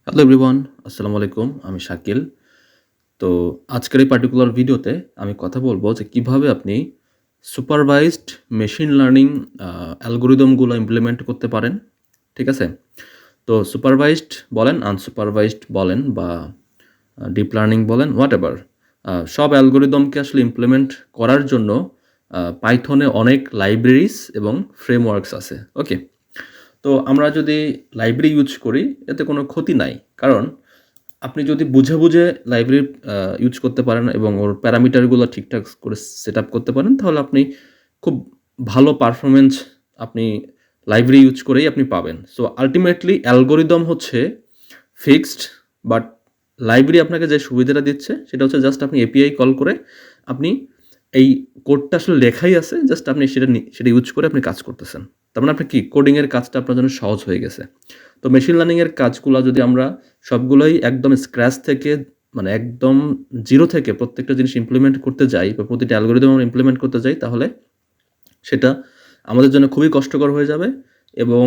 Hello everyone, আসসালামু আলাইকুম। আমি শাকিল। তো আজকের এই পার্টিকুলার ভিডিওতে আমি কথা বলব যে কিভাবে আপনি সুপারভাইজড মেশিন লার্নিং অ্যালগরিদমগুলো ইমপ্লিমেন্ট করতে পারেন। ঠিক আছে? তো সুপারভাইজড বলেন, আনসুপারভাইজড বলেন বা ডিপ লার্নিং বলেন, হোয়াটএভার। সব অ্যালগরিদমকে আসলে ইমপ্লিমেন্ট করার জন্য পাইথনে অনেক লাইব্রেরিজ এবং ফ্রেমওয়ার্কস আছে। ওকে? তো আমরা যদি লাইব্রেরি ইউজ করি এতে কোনো ক্ষতি নাই। কারণ আপনি যদি বুঝে লাইব্রেরি ইউজ করতে পারেন এবং ওর প্যারামিটারগুলো ঠিকঠাক করে সেটআপ করতে পারেন, তাহলে আপনি খুব ভালো পারফরম্যান্স আপনি লাইব্রেরি ইউজ করেই আপনি পাবেন। সো আল্টিমেটলি অ্যালগরিদম হচ্ছে ফিক্সড, বাট লাইব্রেরি আপনাকে যে সুবিধাটা দিচ্ছে সেটা হচ্ছে জাস্ট আপনি এপিআই কল করে আপনি এই কোডটা আসলে লেখাই আছে, জাস্ট আপনি সেটা ইউজ করে আপনি কাজ করতেছেন। তার মানে আপনার কি কোডিংয়ের কাজটা আপনার জন্য সহজ হয়ে গেছে। তো মেশিন লার্নিংয়ের কাজগুলা যদি আমরা সবগুলোই একদম স্ক্র্যাচ থেকে মানে একদম জিরো থেকে প্রত্যেকটা জিনিস ইমপ্লিমেন্ট করতে যাই বা প্রতিটা অ্যালগরিদম আমরা ইমপ্লিমেন্ট করতে যাই, তাহলে সেটা আমাদের জন্য খুবই কষ্টকর হয়ে যাবে এবং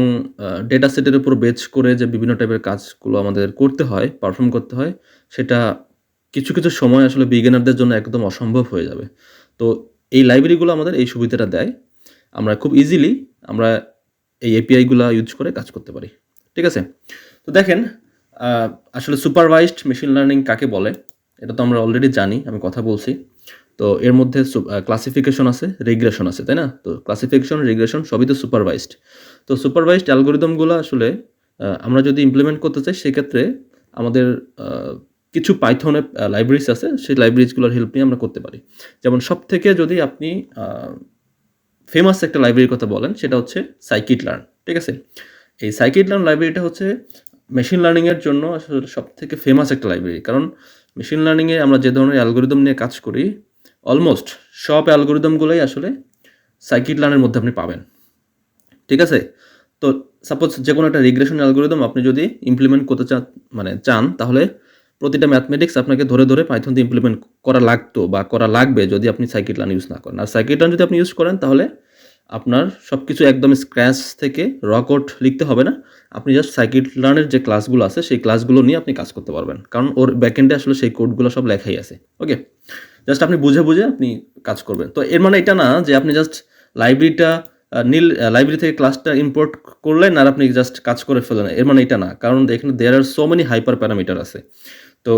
ডেটা সেটের উপর বেচ করে যে বিভিন্ন টাইপের কাজগুলো আমাদের করতে হয়, পারফর্ম করতে হয়, সেটা কিছু সময় আসলে বিগিনারদের জন্য একদম অসম্ভব হয়ে যাবে। তো এই লাইব্রেরিগুলো আমাদের এই সুবিধাটা দেয়। আমরা খুব ইজিলি আমরা এই এপিআইগুলা ইউজ করে কাজ করতে পারি। ঠিক আছে? তো দেখেন, আ আসলে সুপারভাইজড মেশিন লার্নিং কাকে বলে? এটা তো আমরা অলরেডি জানি, আমি কথা বলছি। তো এর মধ্যে ক্লাসিফিকেশন আছে, রিগ্রেশন আছে, তাই না? তো ক্লাসিফিকেশন, রিগ্রেশন সবই তো সুপারভাইজড। তো সুপারভাইজড অ্যালগরিদমগুলো আসলে আমরা যদি ইমপ্লিমেন্ট করতে চাই, সেক্ষেত্রে আমাদের আ কিছু পাইথনের লাইব্রেরিজ আছে, সেই লাইব্রেরিজগুলোর হেল্প নিয়ে আমরা করতে পারি। যেমন সবথেকে যদি আপনি আ ফেমাস একটা লাইব্রেরির কথা বলেন, সেটা হচ্ছে scikit-learn, ঠিক আছে? এই scikit-learn লাইব্রেরিটা হচ্ছে মেশিন লার্নিংয়ের জন্য আসলে সবথেকে ফেমাস একটা লাইব্রেরি। কারণ মেশিন লার্নিংয়ে আমরা যে ধরনের অ্যালগরিদম নিয়ে কাজ করি, অলমোস্ট সব অ্যালগরিদমগুলোই আসলে scikit-learn এর মধ্যে আপনি পাবেন। ঠিক আছে? তো সাপোজ যেকোনো একটা রিগ্রেশন অ্যালগরিদম আপনি যদি ইমপ্লিমেন্ট করতে চান, তাহলে প্রতিটা ম্যাথমেটিক্স আপনাকে ধরে পাইথন দিয়ে ইমপ্লিমেন্ট করা লাগতো বা করা লাগবে যদি আপনি scikit-learn ইউজ না করেন। আর scikit-learn যদি আপনি ইউজ করেন, তাহলে আপনার সবকিছু একদম স্ক্র্যাচ থেকে র কোড লিখতে হবে না। আপনি জাস্ট scikit-learn এর যে ক্লাসগুলো আছে, সেই ক্লাসগুলো নিয়ে আপনি কাজ করতে পারবেন। কারণ ওর ব্যাকএন্ডে আসলে সেই কোডগুলো সব লেখাই আছে। ওকে? জাস্ট আপনি বুঝে আপনি কাজ করবেন। তো এর মানে এটা না যে আপনি জাস্ট লাইব্রেরিটা লাইব্রেরি থেকে ক্লাসটা ইম্পোর্ট করলেন আর আপনি জাস্ট কাজ করে ফেললেন। এর মানে এটা না। কারণ এখানে দেয়ার আর সো মেনি হাইপার প্যারামিটার আছে। তো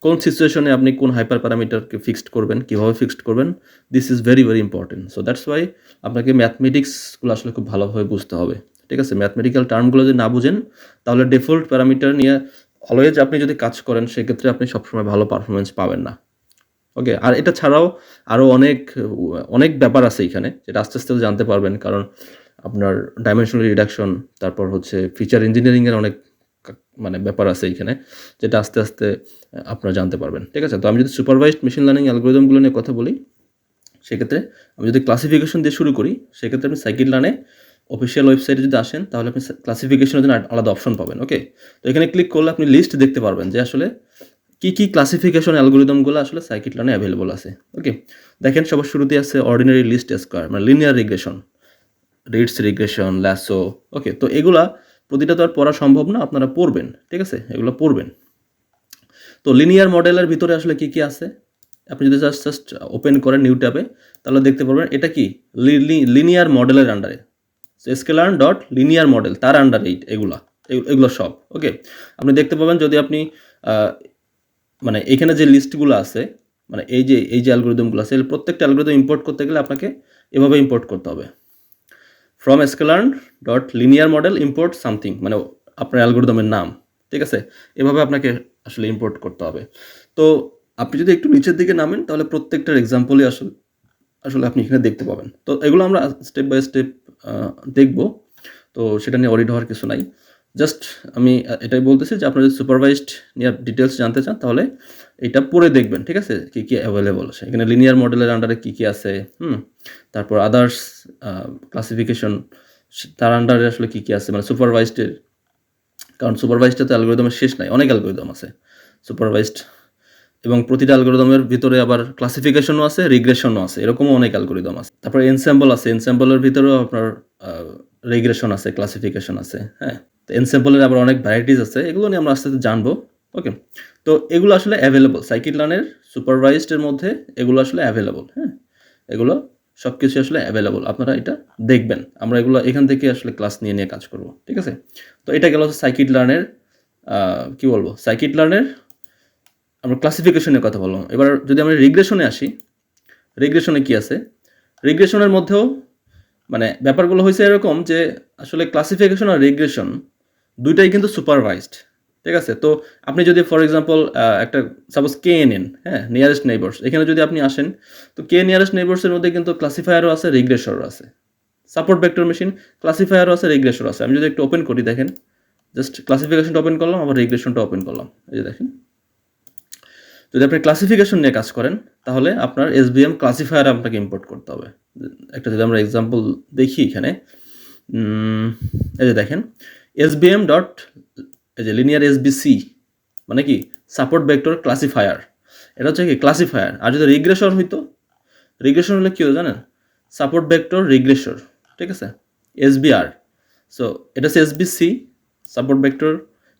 কোন সিচুয়েশনে আপনি কোন হাইপার প্যারামিটারকে ফিক্সড করবেন, কিভাবে ফিক্সড করবেন, this is very important. So that's why আপনাকে ম্যাথমেটিক্সগুলো আসলে খুব ভালোভাবে বুঝতে হবে। ঠিক আছে? ম্যাথমেটিক্যাল টার্মগুলো যদি না বুঝেন, তাহলে ডিফল্ট প্যারামিটার নিয়ে অলওয়েজ আপনি যদি কাজ করেন, সেক্ষেত্রে আপনি সবসময় ভালো পারফরম্যান্স পাবেন না। ওকে? আর এটা ছাড়াও আরও অনেক ব্যাপার আছে এখানে, যেটা আস্তে জানতে পারবেন। কারণ আপনার ডাইমেনশনাল রিডাকশন, তারপর হচ্ছে ফিচার ইঞ্জিনিয়ারিং এর অনেক কা মানে ব্যাপার আছে এইখানে, যেটা আস্তে আপনারা জানতে পারবেন। ঠিক আছে? তো আমি যদি সুপারভাইজড মেশিন লার্নিং অ্যালগরিদমগুলো নিয়ে কথা বলি, সেক্ষেত্রে আমি যদি ক্লাসিফিকেশন দিয়ে শুরু করি, সেক্ষেত্রে আপনি scikit-learn অফিসিয়াল ওয়েবসাইটে যদি আসেন, তাহলে আপনি ক্লাসিফিকেশনের জন্য আলাদা অপশন পাবেন। ওকে? তো এখানে ক্লিক করলে আপনি লিস্ট দেখতে পারবেন যে আসলে কি ক্লাসিফিকেশন অ্যালগরিদমগুলো আসলে scikit-learn অ্যাভেলেবল আছে। ওকে? দেখেন, সবার শুরুতেই আছে অর্ডিনারি লিস্ট স্কোয়ার, মানে linear regression, ridge regression, lasso. Okay? তো এগুলা প্রতিটা তো আর পড়া সম্ভব না, আপনারা পড়বেন। ঠিক আছে? এগুলো পড়বেন। তো লিনিয়ার মডেলের ভিতরে আসলে কি আছে? আপনি যদি জাস্ট ওপেন করেন নিউ ট্যাবে, তাহলে দেখতে পারবেন এটা কি লিনিয়ার মডেলের আন্ডারে। Sklearn ডট লিনিয়ার মডেল, তার আন্ডারে এগুলো সব। ওকে? আপনি দেখতে পাবেন যদি আপনি মানে এখানে যে লিস্টগুলো আছে, মানে এই যে অ্যালগরিদমগুলো আছে, এর প্রত্যেকটা অ্যালগরিদম ইম্পোর্ট করতে গেলে আপনাকে এভাবে ইম্পোর্ট করতে হবে। From Sklearn dot linear model import something, মানে আপনার অ্যালগরিদমের নাম। ঠিক আছে? এভাবে আপনাকে আসলে ইম্পোর্ট করতে হবে। তো আপনি যদি একটু নিচের দিকে নামেন, তাহলে প্রত্যেকটার এক্সাম্পলই আসলে আপনি এখানে দেখতে পাবেন। তো এগুলো আমরা স্টেপ বাই স্টেপ দেখব। তো সেটা নিয়ে ওরিড হওয়ার কিছু নাই। জাস্ট আমি এটাই বলতেছি যে আপনারা যদি সুপারভাইজড নিয়ে ডিটেলস জানতে চান, তাহলে এটা পড়ে দেখবেন। ঠিক আছে? কি অ্যাভেলেবল আছে। এখানে লিনিয়ার মডেলের আন্ডারে কি আছে, তারপর আদার্স ক্লাসিফিকেশন, তার আন্ডারে আসলে কি আছে, মানে সুপারভাইজডের। কারণ সুপারভাইজডে তো অ্যালগরিদমের শেষ নাই, অনেক অ্যালগরিদম আছে সুপারভাইজড, এবং প্রতিটা অ্যালগরিদমের ভিতরে আবার ক্লাসিফিকেশনও আছে, রিগ্রেশনও আছে, এরকমও অনেক অ্যালগরিদম আছে। তারপর এনসেম্বল আছে, এনসেম্বলের ভিতরেও আপনার রিগ্রেশন আছে, ক্লাসিফিকেশন আছে। হ্যাঁ? তো এনসেম্পলের আবার অনেক ভ্যারাইটিস আছে, এগুলো নিয়ে আমরা আস্তে আস্তে জানবো। ওকে, তো এগুলো আসলে অ্যাভেলেবল সাইকিট-লার্নের সুপারভাইজডের মধ্যে, এগুলো আসলে অ্যাভেলেবল। হ্যাঁ, এগুলো সব কিছু আসলে অ্যাভেলেবল, আপনারা এটা দেখবেন। আমরা এগুলো এখান থেকে আসলে ক্লাস নিয়ে নিয়ে কাজ করব, ঠিক আছে? তো এটা গেল হচ্ছে সাইকিট-লার্নের কী বলবো, সাইকিট-লার্নের আমরা ক্লাসিফিকেশনের কথা বললাম। এবার যদি আমরা রিগ্রেশনে আসি, রিগ্রেশনে কি আছে? রিগ্রেশনের মধ্যেও মানে ব্যাপারগুলো হয়েছে এরকম যে আসলে ক্লাসিফিকেশন আর রিগ্রেশন দুইটাই কিন্তু সুপারভাইজড, ঠিক আছে? তো আপনি যদি ফর এক্সাম্পল একটা সাপোজ কে নেন, হ্যাঁ, নিয়ারেস্ট নেইবার্স, এখানে যদি আপনি আসেন, তো কে নিয়ারেস্ট নেইবার্সের মধ্যে কিন্তু ক্লাসিফায়ারও আছে, রিগ্রেশনও আছে। সাপোর্ট ভেক্টর মেশিন ক্লাসিফায়ারও আছে, রিগ্রেশনও আছে। আমি যদি একটু ওপেন করি, দেখেন, জাস্ট ক্লাসিফিকেশনটা ওপেন করলাম, আবার রিগ্রেশনটা ওপেন করলাম, এই যে দেখেন। যদি আপনি ক্লাসিফিকেশন নিয়ে কাজ করেন, তাহলে আপনার এসবিএম ক্লাসিফায়ার আপনাকে ইম্পোর্ট করতে হবে। একটা যদি আমরা এক্সাম্পল দেখি এখানে, এই যে দেখেন, এসবিএম ডট, এই যে লিনিয়ার এসবিসি মানে কি, সাপোর্ট ভেক্টর ক্লাসিফায়ার, এটা হচ্ছে কি ক্লাসিফায়ার। আর যদি রিগ্রেশন হইতো, রিগ্রেশন হলে কী হতো জানেন, সাপোর্ট ভেক্টর রিগ্রেসর, ঠিক আছে, এসবিআর। সো এটা হচ্ছে এসবিসি, সাপোর্ট ভেক্টর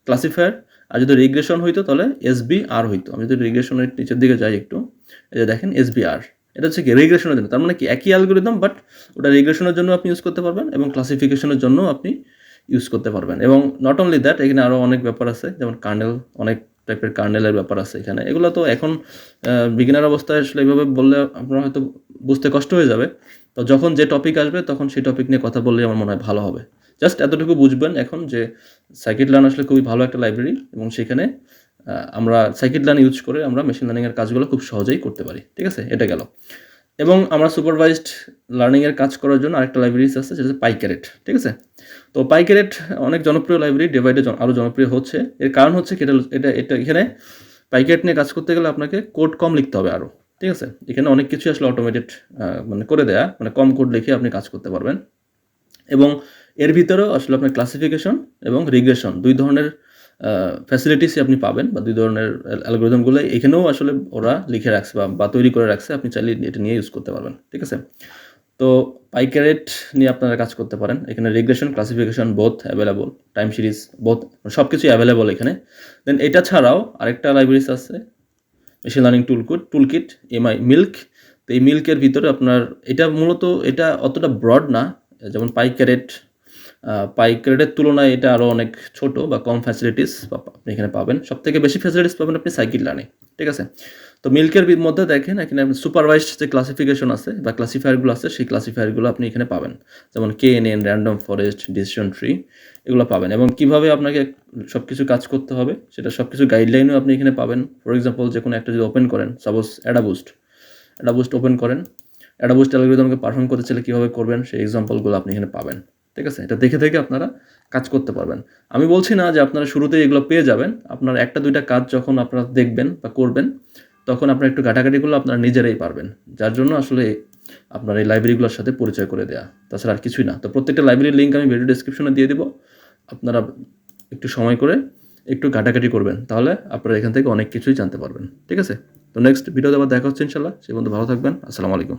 ক্লাসিফায়ার। আর যদি রিগ্রেশন হইতো তাহলে এসবিআর হইতো। আমি যদি রিগ্রেশনের নিচের দিকে যাই একটু, এই যে দেখেন এসবিআর, এটা হচ্ছে কি রিগ্রেশনের জন্য। তার মানে কি একই অ্যালগরিদম, বাট ওটা রিগ্রেশনের জন্য আপনি ইউজ করতে পারবেন এবং ক্লাসিফিকেশনের জন্য আপনি ইউজ করতে পারবেন। এবং নট অনলি দ্যাট, এখানে আরও অনেক ব্যাপার আছে, যেমন কার্নেল, অনেক টাইপের কার্নেলের ব্যাপার আছে এখানে। এগুলো তো এখন বিগিনার অবস্থায় আসলে এইভাবে বললে আপনারা হয়তো বুঝতে কষ্ট হয়ে যাবে। তো যখন যে টপিক আসবে তখন সেই টপিক নিয়ে কথা বললে আমার মনে হয় ভালো হবে। জাস্ট এতটুকু বুঝবেন এখন যে সাইকিট-লার্ন আসলে খুবই ভালো একটা লাইব্রেরি, এবং সেখানে আমরা সাইকিট-লার্ন ইউজ করে আমরা মেশিন লার্নিংয়ের কাজগুলো খুব সহজেই করতে পারি, ঠিক আছে? এটা গেল। এবং আমরা সুপারভাইজড লার্নিংয়ের কাজ করার জন্য আরেকটা লাইব্রেরিজ আছে, সেটা হচ্ছে পাইক্যারেট, ঠিক আছে? তো পাইক্যারেট অনেক জনপ্রিয় লাইব্রেরি, ডে বাই ডে আরও জনপ্রিয় হচ্ছে। এর কারণ হচ্ছে কি, এটা এখানে পাইক্যারেট নিয়ে কাজ করতে গেলে আপনাকে কোড কম লিখতে হবে আরও, ঠিক আছে? এখানে অনেক কিছু আসলে অটোমেটেড মানে করে দেয়া, মানে কম কোড লিখে আপনি কাজ করতে পারবেন। এবং এর ভিতরেও আসলে আপনার ক্লাসিফিকেশন এবং রিগ্রেশন দুই ধরনের ফ্যাসিলিটিসই আপনি পাবেন, বা দুই ধরনের অ্যালগরিদমগুলো এখানেও আসলে ওরা লিখে রাখছে বা তৈরি করে রাখছে, আপনি চাইলে এটা নিয়ে ইউজ করতে পারবেন, ঠিক আছে? তো পাইক্যারেট নিয়ে আপনারা কাজ করতে পারেন। এখানে regression, classification both available, time series both, সব কিছুই অ্যাভেলেবল এখানে। দেন এটা ছাড়াও আরেকটা লাইব্রেরিজ আছে, মেশিন লার্নিং টুলকিট, মিল্ক। তো এই মিল্কের ভিতরে আপনার এটা মূলত এটা অতটা ব্রড না, যেমন পাইক্যারেটের তুলনায় এটা আরও অনেক ছোট বা কম ফ্যাসিলিটিস আপনি এখানে পাবেন। সবথেকে বেশি ফ্যাসিলিটিস পাবেন আপনি সাইকিট-লার্নে, ঠিক আছে? তো মিল্কের মধ্যে দেখেন এখানে সুপারভাইজড যে ক্লাসিফিকেশন আছে বা ক্লাসিফায়ারগুলো আছে, সেই ক্লাসিফায়ারগুলো আপনি এখানে পাবেন, যেমন KNN, random forest, decision tree, এগুলো পাবেন। এবং কীভাবে আপনাকে সব কিছু কাজ করতে হবে সেটা সব কিছু গাইডলাইনও আপনি এখানে পাবেন। ফর এক্সাম্পল, যে কোনো একটা যদি ওপেন করেন, সাপোজ অ্যাডাবুস্ট ওপেন করেন, অ্যাডাবুস্ট অ্যালগরিদমকে পারফর্ম করতে চাইলে কীভাবে করবেন সেই এক্সাম্পলগুলো আপনি এখানে পাবেন, ঠিক আছে? এটা দেখে থেকে আপনারা কাজ করতে পারবেন। আমি বলছি না যে আপনারা শুরুতেই এগুলো পেয়ে যাবেন। আপনার একটা দুইটা কাজ যখন আপনারা দেখবেন বা করবেন, তখন আপনারা একটু ঘাটাঘাটি করলে আপনারা নিজেরাই পারবেন। যার জন্য আসলে আপনার এই লাইব্রেরিগুলোর সাথে পরিচয় করে দেওয়া, তাছাড়া আর কিছুই না। তো প্রত্যেকটা লাইব্রেরির লিঙ্ক আমি ভিডিও ডেসক্রিপশনে দিয়ে দেবো। আপনারা একটু সময় করে একটু ঘাটাঘাটি করবেন, তাহলে আপনারা এখান থেকে অনেক কিছুই জানতে পারবেন, ঠিক আছে? তো নেক্সট ভিডিওতে আবার দেখা হচ্ছে ইনশাল্লাহ। সে পর্যন্ত ভালো থাকবেন। আসসালামু আলাইকুম।